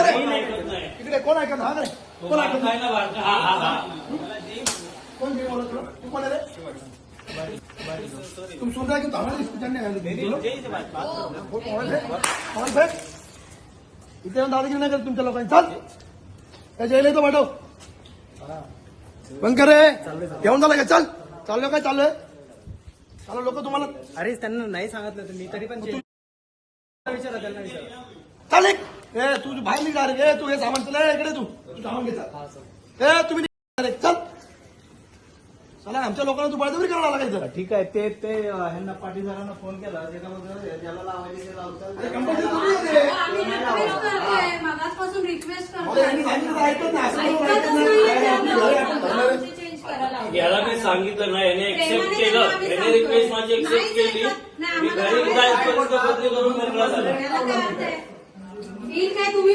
इकडे कोण ऐकत हा रे कोण ऐकत कोण बोलत तू कोण रे तुम सुन रहे हो कि हमारे स्टूडेंट ने इथे दादागिरी नाही करत तुमच्या लोकांनी चाल त्या जेल येतो पाठव बंद कर रे घेऊन झालं का चल चाललो काय चाललोय चालू लोक तुम्हाला अरे त्यांना नाही सांगितलं तुम्ही तरी पण विचारा त्यांना विचारा चाल ए तू बाहेर निघा रे तू हे सामान चल इकडे तू सामान घे तुम्ही चल चला आमच्या लोकांना तू बळजबरी करायला लागायचं ठीक आहे ते ह्यांना पाटील सरांना फोन केला ज्याला लावायचे ते लावतात मागासपासून रिक्वेस्ट याला मी सांगितलं ना याने एक्सेप्ट केलं याने रिक्वेस्ट माझी एक्सेप्ट केली मी घरी बदली करून मोकळा झाला तुम्ही